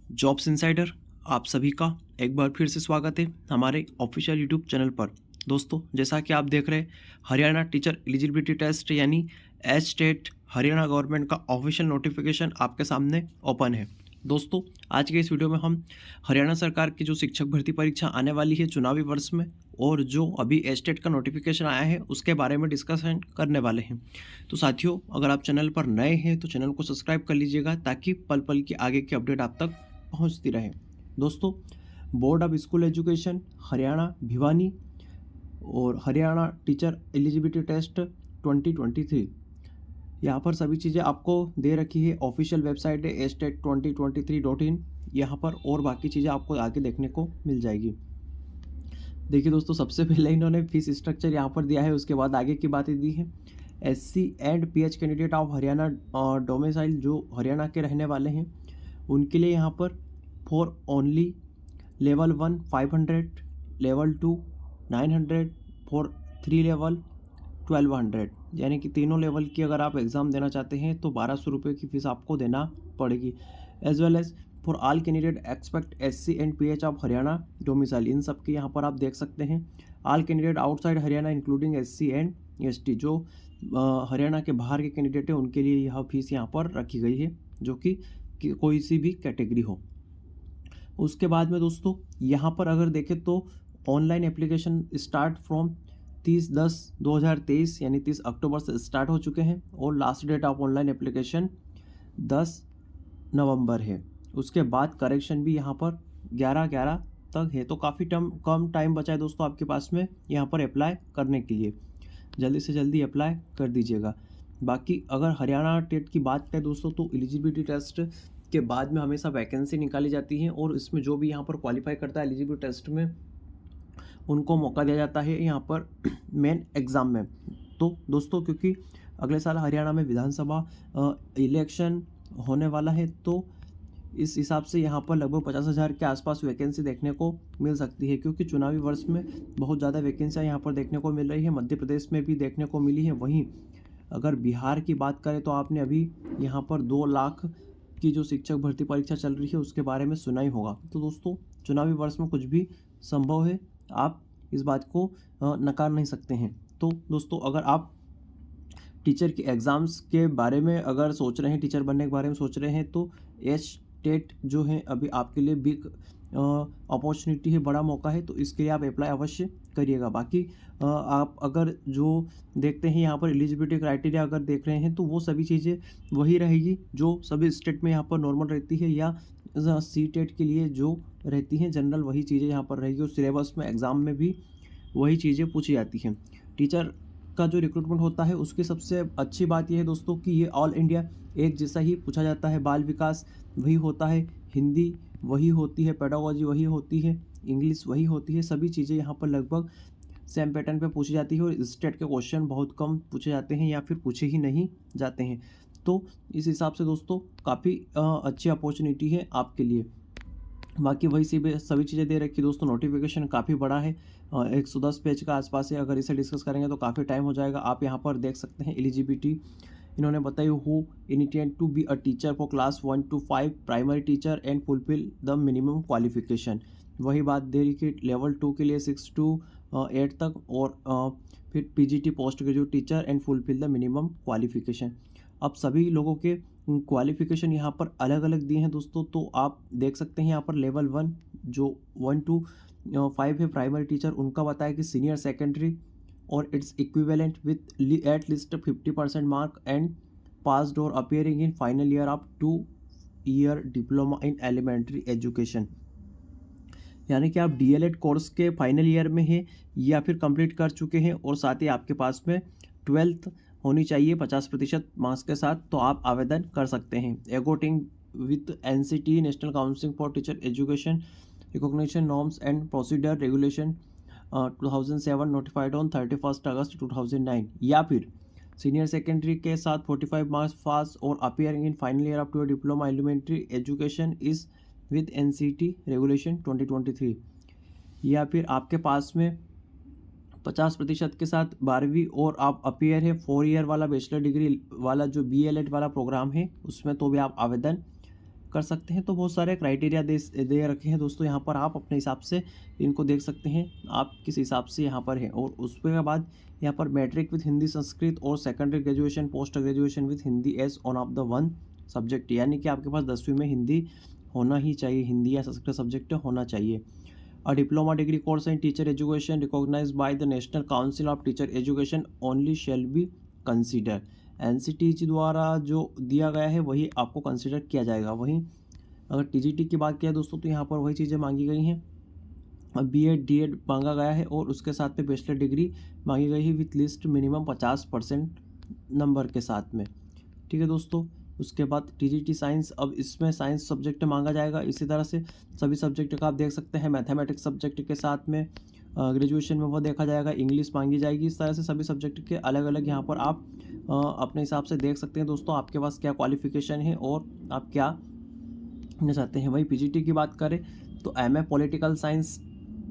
Jobs insider आप सभी का एक बार फिर से स्वागत है हमारे ऑफिशियल यूट्यूब चैनल पर। दोस्तों, जैसा कि आप देख रहे हैं, हरियाणा टीचर एलिजिबिलिटी टेस्ट यानी एच टेट हरियाणा गवर्नमेंट का ऑफिशियल नोटिफिकेशन आपके सामने ओपन है। दोस्तों, आज के इस वीडियो में हम हरियाणा सरकार की जो शिक्षक भर्ती परीक्षा आने वाली है चुनावी वर्ष में, और जो अभी एच टेट का नोटिफिकेशन आया है उसके बारे में डिस्कशन करने वाले हैं। तो साथियों, अगर आप चैनल पर नए हैं तो चैनल को सब्सक्राइब कर लीजिएगा ताकि पल पल की आगे की अपडेट आप तक पहुंचती रहे। दोस्तों, board of school education Haryana Bhiwani और हरियाणा टीचर एलिजिबिलिटी टेस्ट 2023, यहाँ पर सभी चीज़ें आपको दे रखी है। ऑफिशियल वेबसाइट है HTET2023.in। यहाँ पर और बाकी चीज़ें आपको आगे देखने को मिल जाएगी। देखिए दोस्तों, सबसे पहले इन्होंने फीस स्ट्रक्चर यहाँ पर दिया है, उसके बाद आगे की बातें दी है। SC and PH candidate of Haryana domicile, जो हरियाणा के रहने वाले हैं, उनके लिए यहाँ पर for only level 1 500, level 2 900, for 3 level 1200, यानी कि तीनों लेवल की अगर आप एग्ज़ाम देना चाहते हैं तो 1200 रुपये की फ़ीस आपको देना पड़ेगी। As well as for all candidate except SC and PH of Haryana domicile, इन सब के यहाँ पर आप देख सकते हैं। All candidate outside Haryana including SC and ST, जो हरियाणा के बाहर के कैंडिडेट हैं उनके लिए यह फीस यहाँ पर रखी गई है, जो कि कोई सी भी कैटेगरी हो। उसके बाद में दोस्तों, यहाँ पर अगर देखें तो ऑनलाइन एप्लीकेशन स्टार्ट फ्रॉम 30/10/2023 यानी 30 अक्टूबर से स्टार्ट हो चुके हैं, और last date of online application 10 नवंबर है। उसके बाद करेक्शन भी यहाँ पर 11/11 तक है, तो काफ़ी कम टाइम बचा है दोस्तों आपके पास में यहाँ पर अप्लाई करने के लिए। जल्दी से जल्दी अप्लाई कर दीजिएगा। बाकी अगर हरियाणा टेट की बात करें दोस्तों, तो एलिजिबिलिटी टेस्ट के बाद में हमेशा वैकेंसी निकाली जाती है, और इसमें जो भी यहाँ पर क्वालिफाई करता है एलिजिबिलिटी टेस्ट में, उनको मौका दिया जाता है यहाँ पर मेन एग्ज़ाम में। तो दोस्तों, क्योंकि अगले साल हरियाणा में विधानसभा इलेक्शन होने वाला है, तो इस हिसाब से यहाँ पर लगभग 50,000 के आसपास वैकेंसी देखने को मिल सकती है, क्योंकि चुनावी वर्ष में बहुत ज़्यादा वैकेंसियाँ यहाँ पर देखने को मिल रही है। मध्य प्रदेश में भी देखने को मिली है। वहीं अगर बिहार की बात करें तो आपने अभी यहाँ पर 2 लाख की जो शिक्षक भर्ती परीक्षा चल रही है उसके बारे में सुना ही होगा। तो दोस्तों, चुनावी वर्ष में कुछ भी संभव है, आप इस बात को नकार नहीं सकते हैं। तो दोस्तों, अगर आप टीचर के एग्ज़ाम्स के बारे में अगर सोच रहे हैं, टीचर बनने के बारे में सोच रहे हैं, तो एच टेट जो है अभी आपके लिए बिग अपॉर्चुनिटी है, बड़ा मौका है, तो इसके लिए आप अप्लाई अवश्य करिएगा। बाकी आप अगर जो देखते हैं यहाँ पर एलिजिबिलिटी क्राइटेरिया अगर देख रहे हैं, तो वो सभी चीज़ें वही रहेगी जो सभी स्टेट में यहाँ पर नॉर्मल रहती है, या CTET के लिए जो रहती हैं जनरल, वही चीज़ें यहाँ पर रहेगी। और सिलेबस में एग्ज़ाम में भी वही चीज़ें पूछी जाती हैं। टीचर का जो रिक्रूटमेंट होता है उसकी सबसे अच्छी बात यह है दोस्तों कि ये ऑल इंडिया एक जैसा ही पूछा जाता है। बाल विकास वही होता है, हिंदी वही होती है, पेडागोजी वही होती है, इंग्लिश वही होती है, सभी चीज़ें यहाँ पर लगभग सेम पैटर्न पे पूछी जाती है, और स्टेट के क्वेश्चन बहुत कम पूछे जाते हैं या फिर पूछे ही नहीं जाते हैं। तो इस हिसाब से दोस्तों काफ़ी अच्छी अपॉर्चुनिटी है आपके लिए। बाकी वही सभी चीज़ें दे रखी दोस्तों। नोटिफिकेशन काफ़ी बड़ा है, 110 पेज का आसपास है। अगर इसे डिस्कस करेंगे तो काफ़ी टाइम हो जाएगा। आप यहाँ पर देख सकते हैं एलिजिबिलिटी इन्होंने बताई, who intend to be a teacher for class 1 to 5 primary teacher and fulfil the minimum qualification. वही बात दे रही कि लेवल 2 के लिए 6 to 8 तक, और फिर PGT post graduate teacher and fulfil the minimum qualification. अब सभी लोगों के क्वालिफिकेशन यहाँ पर अलग अलग दिए हैं दोस्तों, तो आप देख सकते हैं यहाँ पर लेवल 1 जो 1 to 5 है प्राइमरी टीचर, उनका बताया कि सीनियर सेकेंडरी और it's equivalent with at least 50% mark and passed और appearing in final year of 2-year diploma in elementary education, यानी कि आप DLED कोर्स के फाइनल ईयर में हैं या फिर कंप्लीट कर चुके हैं, और साथ ही आपके पास में 12th होनी चाहिए 50% मार्क्स के साथ, तो आप आवेदन कर सकते हैं। एगोटिंग with NCT national council for teacher education recognition norms and procedure regulation 2007 notified on 31 August 2009, या फिर सीनियर सेकेंडरी के साथ 45 मार्क्स पास और appearing in final year of to diploma elementary education is with NCT regulation 2023, या फिर आपके पास में 50% के साथ 12वीं और आप अपियर है 4 ईयर वाला बैचलर डिग्री वाला जो BLED वाला प्रोग्राम है उसमें, तो भी आप आवेदन कर सकते हैं। तो बहुत सारे क्राइटेरिया दे रखे हैं दोस्तों, यहाँ पर आप अपने हिसाब से इनको देख सकते हैं, आप किस हिसाब से यहाँ पर हैं। और उसके बाद यहाँ पर मैट्रिक विथ हिंदी संस्कृत और secondary graduation post graduation with Hindi as on of the one subject, यानी कि आपके पास 10वीं में हिंदी होना ही चाहिए, हिंदी या संस्कृत सब्जेक्ट होना चाहिए। A diploma degree course in teacher education recognized by the National Council of Teacher Education only shall be considered। NCTE द्वारा जो दिया गया है वही आपको कंसिडर किया जाएगा। वहीं अगर TGT की बात किया दोस्तों तो यहाँ पर वही चीज़ें मांगी गई हैं, BEd DEd मांगा गया है और उसके साथ में बैचलर डिग्री मांगी गई है विथ लिस्ट मिनिमम 50% नंबर के साथ में। ठीक है दोस्तों, उसके बाद TGT साइंस, अब इसमें साइंस सब्जेक्ट मांगा जाएगा। इसी तरह से सभी सब्जेक्ट का आप देख सकते हैं, मैथमेटिक्स सब्जेक्ट के साथ में ग्रेजुएशन में वो देखा जाएगा, इंग्लिश मांगी जाएगी। इस तरह से सभी सब्जेक्ट के अलग अलग यहाँ पर आप अपने हिसाब से देख सकते हैं दोस्तों, आपके पास क्या क्वालिफिकेशन है और आप क्या होना चाहते हैं। वही PGT की बात करें तो MA पॉलिटिकल साइंस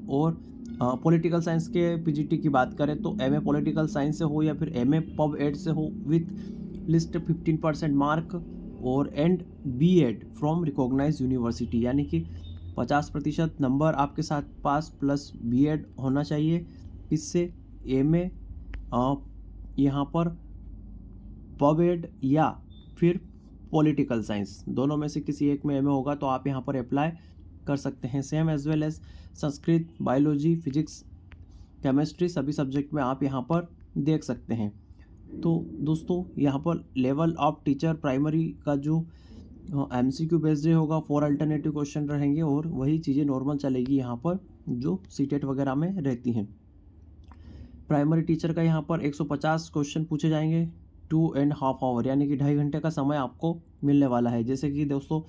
और पॉलिटिकल साइंस के PGT की बात करें तो MA पॉलिटिकल साइंस से हो या फिर MA पब एड से हो विथ लिस्ट 15% मार्क और and BEd from recognise university, यानी कि 50% नंबर आपके साथ पास प्लस BEd होना चाहिए। इससे MA यहाँ पर पब एड या फिर पॉलिटिकल साइंस दोनों में से किसी एक में MA होगा तो आप यहाँ पर अप्लाई कर सकते हैं। Same as well as Sanskrit, biology, physics, chemistry सभी सब्जेक्ट में आप यहाँ पर देख सकते हैं। तो दोस्तों यहाँ पर लेवल ऑफ टीचर प्राइमरी का जो MCQ बेस्ड होगा, 4 अल्टरनेटिव क्वेश्चन रहेंगे और वही चीज़ें नॉर्मल चलेगी यहाँ पर जो CTET वगैरह में रहती हैं। प्राइमरी टीचर का यहाँ पर 150 क्वेश्चन पूछे जाएंगे, 2.5 आवर यानी कि 2.5 घंटे का समय आपको मिलने वाला है। जैसे कि दोस्तों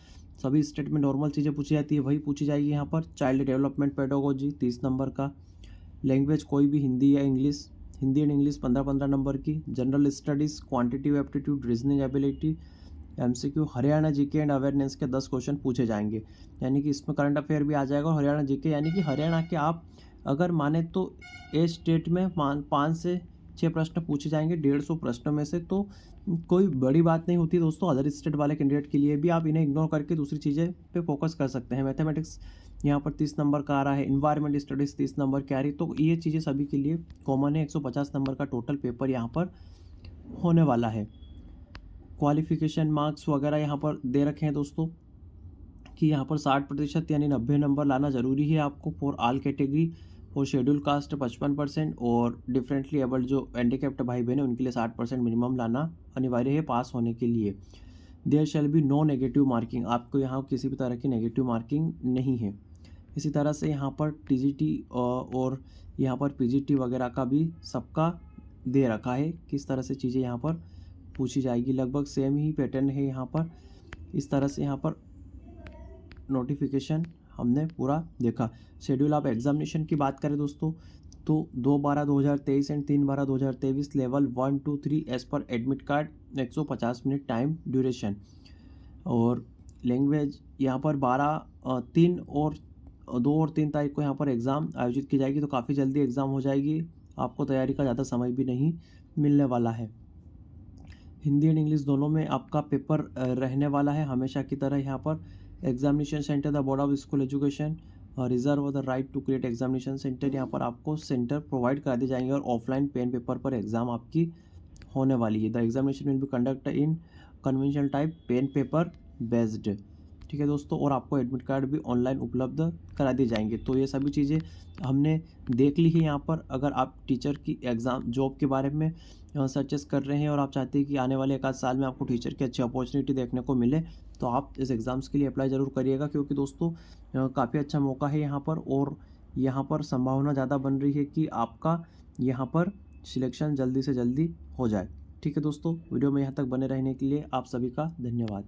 सभी स्टेट में नॉर्मल चीज़ें पूछी जाती है वही पूछी जाएगी यहाँ पर। चाइल्ड डेवलपमेंट पेडागोजी 30 नंबर का, लैंग्वेज कोई भी हिंदी या English, Hindi and English 15-15 number की, general studies, quantitative aptitude, reasoning ability, MCQ, Haryana GK and awareness के 10 क्वेश्चन पूछे जाएंगे, यानी कि इसमें करंट अफेयर भी आ जाएगा। और हरियाणा GK यानी कि हरियाणा के आप अगर माने तो ए स्टेट में 5 से 6 प्रश्न पूछे जाएंगे 150 प्रश्नों में से, तो कोई बड़ी बात नहीं होती दोस्तों। अदर स्टेट वाले कैंडिडेट के लिए भी आप इन्हें इग्नोर करके दूसरी चीज़ें पे फोकस कर सकते हैं। मैथमेटिक्स यहाँ पर 30 नंबर का आ रहा है, इन्वायरमेंट स्टडीज़ 30 नंबर की आ रही, तो ये चीज़ें सभी के लिए कॉमन है। 150 नंबर का टोटल पेपर यहाँ पर होने वाला है। क्वालिफिकेशन मार्क्स वगैरह यहाँ पर दे रखे हैं दोस्तों कि यहाँ पर 60% यानी 90 नंबर लाना ज़रूरी है आपको for all category. For schedule caste 55% और डिफरेंटली एबल्ड जो हैंडीकैप्ड भाई बहन है उनके लिए 60% मिनिमम लाना अनिवार्य है पास होने के लिए। There shall be no negative marking, आपको यहाँ किसी भी तरह की नेगेटिव मार्किंग नहीं है। इसी तरह से यहाँ पर TGT और यहाँ पर PGT वगैरह का भी सबका दे रखा है किस तरह से चीज़ें यहाँ पर पूछी जाएगी। लगभग सेम ही पैटर्न है यहाँ पर। इस तरह से यहाँ पर नोटिफिकेशन हमने पूरा देखा। शेड्यूल ऑफ एग्जामिनेशन की बात करें दोस्तों तो 2/12/2023 and 3/12/2023 level 1, 2, 3 as per admit card 150 minute time duration. और लैंग्वेज यहाँ पर 2 और 3 तारीख को यहाँ पर एग्ज़ाम आयोजित की जाएगी, तो काफ़ी जल्दी एग्ज़ाम हो जाएगी, आपको तैयारी का ज़्यादा समय भी नहीं मिलने वाला है। हिंदी एंड इंग्लिश दोनों में आपका पेपर रहने वाला है हमेशा की तरह। यहाँ पर examination centre the board of school education reserve the right to create examination centre, यहाँ पर आपको सेंटर प्रोवाइड करा दिए जाएंगे और ऑफलाइन पेन पेपर पर एग्ज़ाम आपकी होने वाली है। The examination will be conduct in conventional type pen paper based. ठीक है दोस्तों, और आपको एडमिट कार्ड भी ऑनलाइन उपलब्ध करा दिए जाएंगे। तो ये सभी चीज़ें हमने देख ली है यहाँ पर। अगर आप टीचर की एग्ज़ाम जॉब के बारे में सर्चेस कर रहे हैं और आप चाहते हैं कि आने वाले 1 आध साल में आपको टीचर की अच्छी अपॉर्चुनिटी देखने को मिले, तो आप इस एग्ज़ाम्स के लिए अप्लाई ज़रूर करिएगा, क्योंकि दोस्तों काफ़ी अच्छा मौका है यहाँ पर और यहाँ पर संभावना ज़्यादा बन रही है कि आपका यहाँ पर सिलेक्शन जल्दी से जल्दी हो जाए। ठीक है दोस्तों, वीडियो में यहाँ तक बने रहने के लिए आप सभी का धन्यवाद।